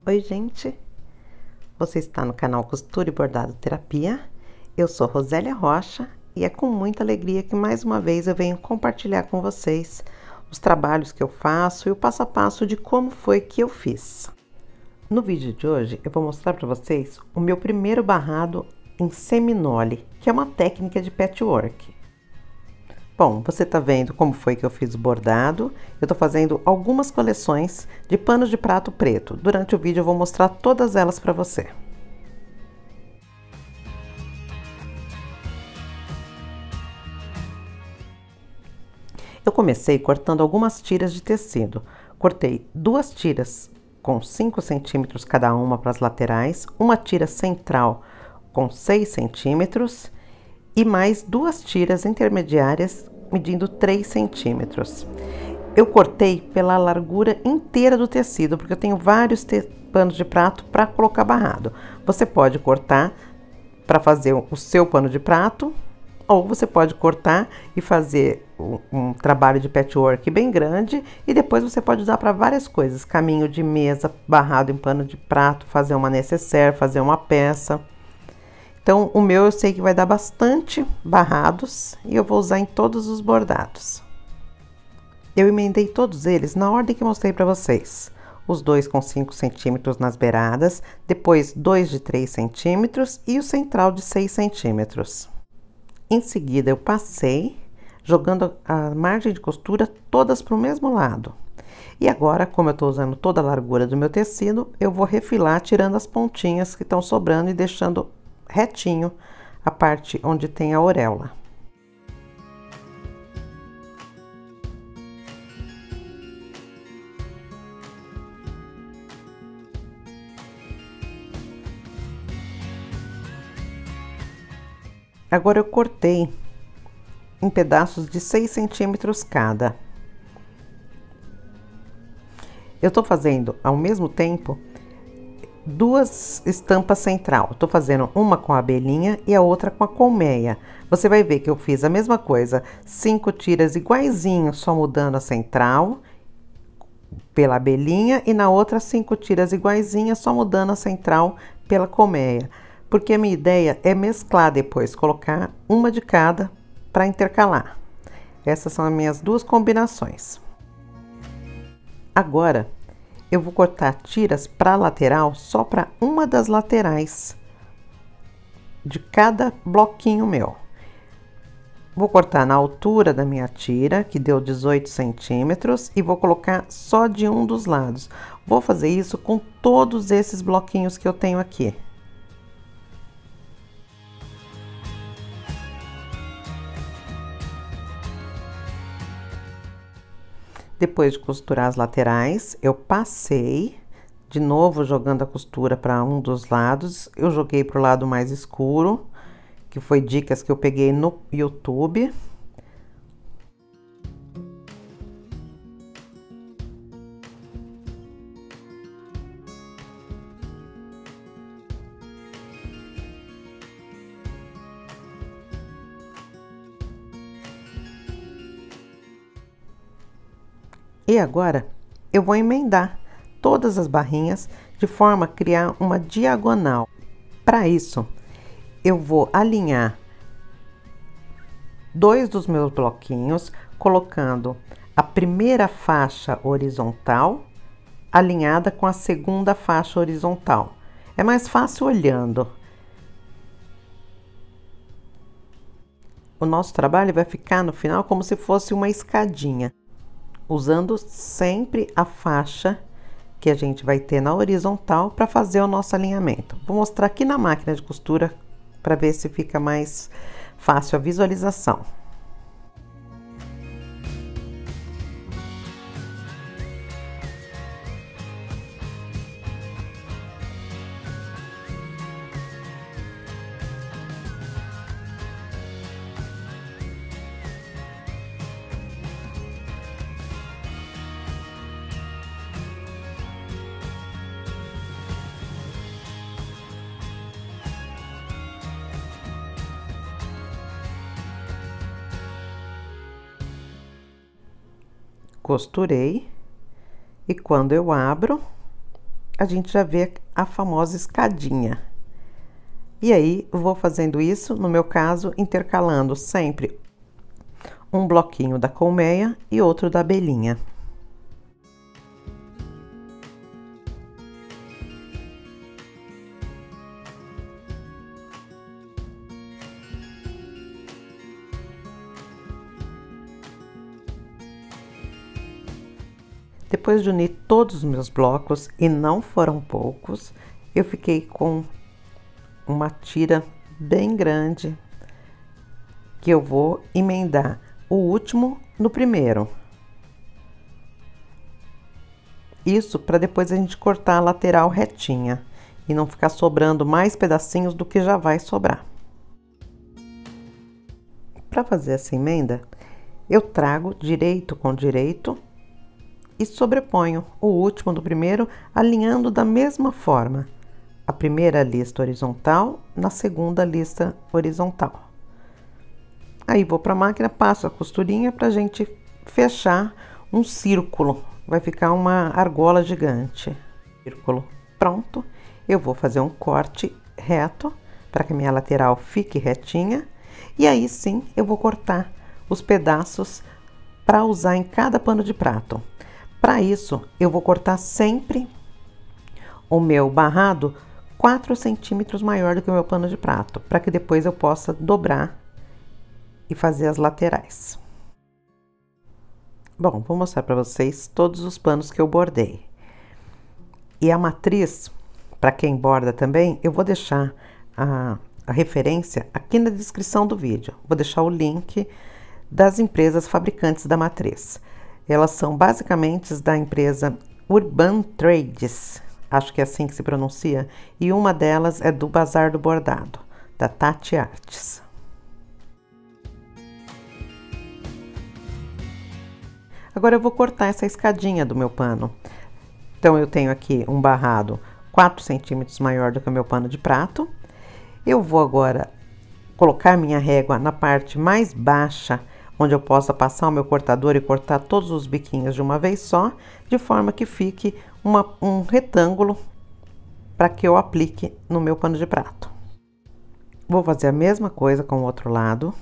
Oi, gente! Você está no canal Costura e Bordado Terapia. Eu sou Rosélia Rocha e é com muita alegria que mais uma vez eu venho compartilhar com vocês os trabalhos que eu faço e o passo a passo de como foi que eu fiz. No vídeo de hoje eu vou mostrar para vocês o meu primeiro barrado em seminole, que é uma técnica de patchwork. Bom, você tá vendo como foi que eu fiz o bordado. Eu tô fazendo algumas coleções de panos de prato preto. Durante o vídeo eu vou mostrar todas elas para você. Eu comecei cortando algumas tiras de tecido. Cortei duas tiras com 5 centímetros cada uma para as laterais, uma tira central com 6 centímetros e mais duas tiras intermediárias medindo 3 centímetros. Eu cortei pela largura inteira do tecido, porque eu tenho vários panos de prato para colocar barrado. Você pode cortar para fazer o seu pano de prato, ou você pode cortar e fazer um trabalho de patchwork bem grande e depois você pode usar para várias coisas, caminho de mesa, barrado em pano de prato, fazer uma nécessaire, fazer uma peça. Então, o meu eu sei que vai dar bastante barrados e eu vou usar em todos os bordados. Eu emendei todos eles na ordem que mostrei para vocês. Os dois com 5 centímetros nas beiradas, depois dois de 3 centímetros e o central de 6 centímetros. Em seguida, eu passei, jogando a margem de costura todas para o mesmo lado. E agora, como eu estou usando toda a largura do meu tecido, eu vou refilar tirando as pontinhas que estão sobrando e deixando retinho a parte onde tem a auréola. Agora eu cortei em pedaços de 6 centímetros cada. Eu tô fazendo ao mesmo tempo duas estampas central. Estou fazendo uma com a abelhinha e a outra com a colmeia. Você vai ver que eu fiz a mesma coisa, 5 tiras iguaizinho, só mudando a central pela abelhinha e na outra 5 tiras iguaizinhas, só mudando a central pela colmeia. Porque a minha ideia é mesclar depois, colocar uma de cada para intercalar. Essas são as minhas duas combinações. Agora, eu vou cortar tiras para lateral só para uma das laterais de cada bloquinho meu. Vou cortar na altura da minha tira, que deu 18 centímetros, e vou colocar só de um dos lados. Vou fazer isso com todos esses bloquinhos que eu tenho aqui. Depois de costurar as laterais, eu passei, de novo jogando a costura para um dos lados. Eu joguei para o lado mais escuro, que foi dicas que eu peguei no YouTube. E agora, eu vou emendar todas as barrinhas de forma a criar uma diagonal. Para isso, eu vou alinhar dois dos meus bloquinhos, colocando a primeira faixa horizontal alinhada com a segunda faixa horizontal. É mais fácil olhando. O nosso trabalho vai ficar no final como se fosse uma escadinha, usando sempre a faixa que a gente vai ter na horizontal para fazer o nosso alinhamento. Vou mostrar aqui na máquina de costura para ver se fica mais fácil a visualização. Costurei e quando eu abro, a gente já vê a famosa escadinha. E aí, eu vou fazendo isso, no meu caso, intercalando sempre um bloquinho da colmeia e outro da abelhinha. Depois de unir todos os meus blocos, e não foram poucos, eu fiquei com uma tira bem grande, que eu vou emendar o último no primeiro. Isso para depois a gente cortar a lateral retinha e não ficar sobrando mais pedacinhos do que já vai sobrar. Para fazer essa emenda, eu trago direito com direito e sobreponho o último do primeiro, alinhando da mesma forma a primeira lista horizontal na segunda lista horizontal. Aí vou para a máquina, passo a costurinha para a gente fechar um círculo, vai ficar uma argola gigante. Círculo pronto, eu vou fazer um corte reto para que a minha lateral fique retinha e aí sim eu vou cortar os pedaços para usar em cada pano de prato. Para isso, eu vou cortar sempre o meu barrado 4 centímetros maior do que o meu pano de prato, para que depois eu possa dobrar e fazer as laterais. Bom, vou mostrar para vocês todos os panos que eu bordei. E a matriz, para quem borda também, eu vou deixar a referência aqui na descrição do vídeo. Vou deixar o link das empresas fabricantes da matriz. Elas são basicamente da empresa Urban Trades, acho que é assim que se pronuncia, e uma delas é do Bazar do Bordado, da Tati Artes. Agora eu vou cortar essa escadinha do meu pano. Então eu tenho aqui um barrado 4 centímetros maior do que o meu pano de prato. Eu vou agora colocar minha régua na parte mais baixa, onde eu possa passar o meu cortador e cortar todos os biquinhos de uma vez só, de forma que fique um retângulo para que eu aplique no meu pano de prato. Vou fazer a mesma coisa com o outro lado.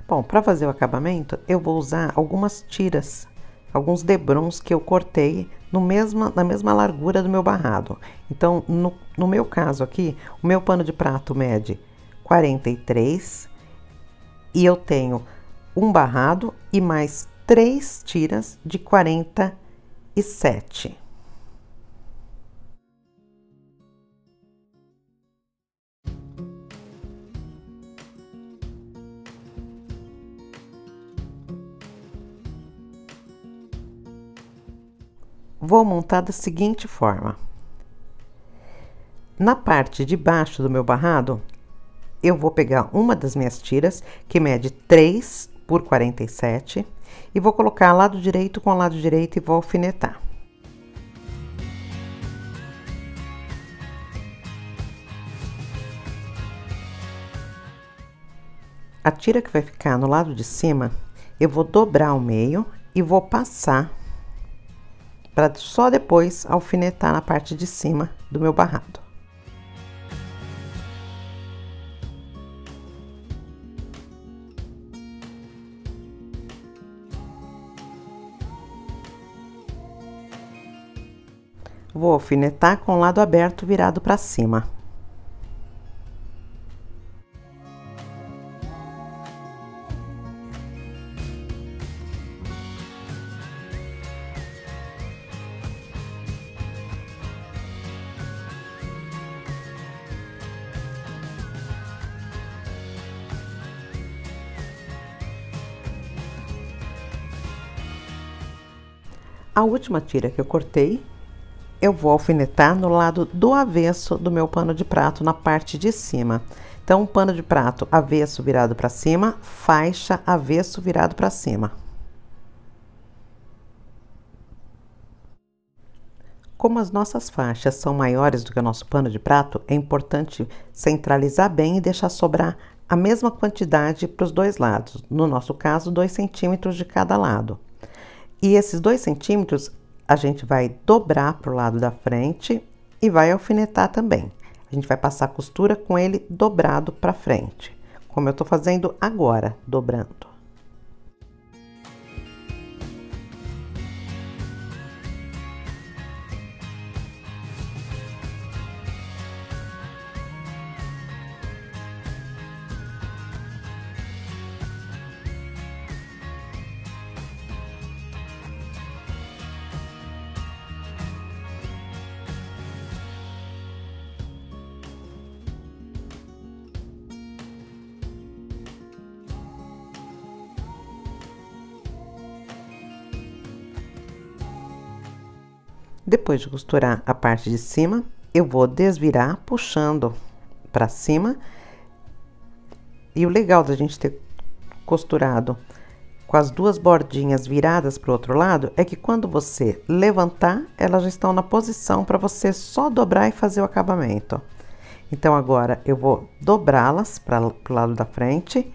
Bom, para fazer o acabamento, eu vou usar algumas tiras, alguns debrons que eu cortei na mesma largura do meu barrado. Então, no meu caso aqui, o meu pano de prato mede 43 e eu tenho um barrado e mais 3 tiras de 47. Vou montar da seguinte forma. Na parte de baixo do meu barrado, eu vou pegar uma das minhas tiras, que mede 3 por 47, e vou colocar lado direito com lado direito e vou alfinetar. A tira que vai ficar no lado de cima, eu vou dobrar ao meio e vou passar para só depois alfinetar na parte de cima do meu barrado. Vou alfinetar com o lado aberto virado para cima. A última tira que eu cortei, eu vou alfinetar no lado do avesso do meu pano de prato, na parte de cima. Então, um pano de prato avesso virado para cima, faixa avesso virado para cima. Como as nossas faixas são maiores do que o nosso pano de prato, é importante centralizar bem e deixar sobrar a mesma quantidade para os dois lados. No nosso caso, 2 centímetros de cada lado. E esses 2 centímetros a gente vai dobrar para o lado da frente e vai alfinetar também. A gente vai passar a costura com ele dobrado para frente, como eu tô fazendo agora, dobrando. Depois de costurar a parte de cima, eu vou desvirar puxando para cima. E o legal da gente ter costurado com as duas bordinhas viradas para o outro lado é que quando você levantar, elas já estão na posição para você só dobrar e fazer o acabamento. Então agora eu vou dobrá-las para o lado da frente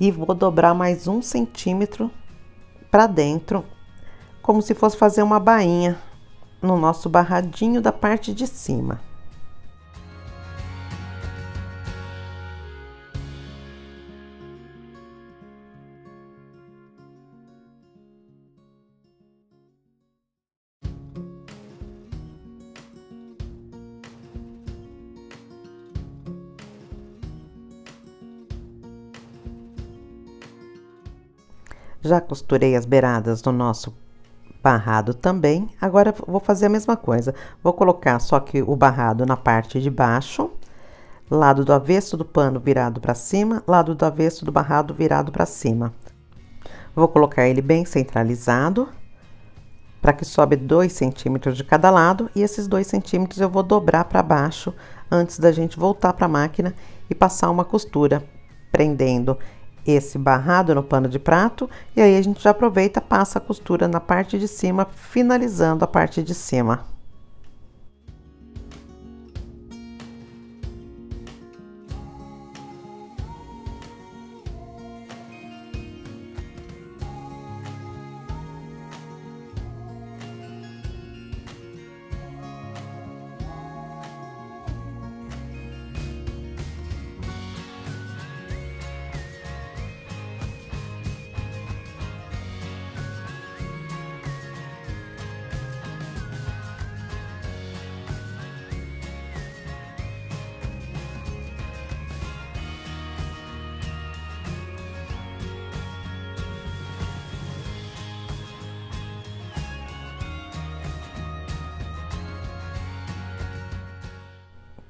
e vou dobrar mais 1 centímetro para dentro, como se fosse fazer uma bainha no nosso barradinho da parte de cima. Já costurei as beiradas do nosso barrado também. Agora vou fazer a mesma coisa. Vou colocar só que o barrado na parte de baixo, lado do avesso do pano virado para cima, lado do avesso do barrado virado para cima. Vou colocar ele bem centralizado, para que sobe 2 centímetros de cada lado, e esses 2 centímetros eu vou dobrar para baixo antes da gente voltar para a máquina e passar uma costura, prendendo esse barrado no pano de prato, e aí a gente já aproveita, passa a costura na parte de cima, finalizando a parte de cima.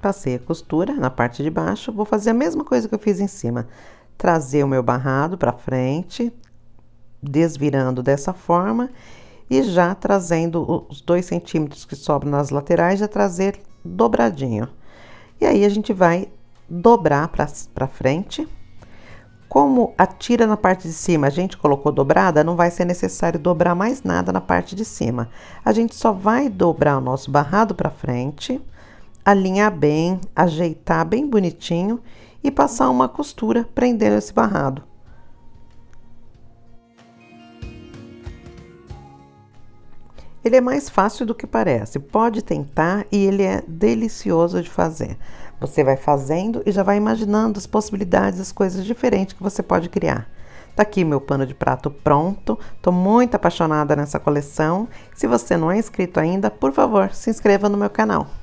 Passei a costura na parte de baixo, vou fazer a mesma coisa que eu fiz em cima. Trazer o meu barrado para frente, desvirando dessa forma e já trazendo os 2 centímetros que sobram nas laterais, já trazer dobradinho. E aí a gente vai dobrar para frente. Como a tira na parte de cima a gente colocou dobrada, não vai ser necessário dobrar mais nada na parte de cima. A gente só vai dobrar o nosso barrado para frente, alinhar bem, ajeitar bem bonitinho e passar uma costura prendendo esse barrado. Ele é mais fácil do que parece, pode tentar e ele é delicioso de fazer. Você vai fazendo e já vai imaginando as possibilidades, as coisas diferentes que você pode criar. Tá aqui meu pano de prato pronto, tô muito apaixonada nessa coleção. Se você não é inscrito ainda, por favor, se inscreva no meu canal.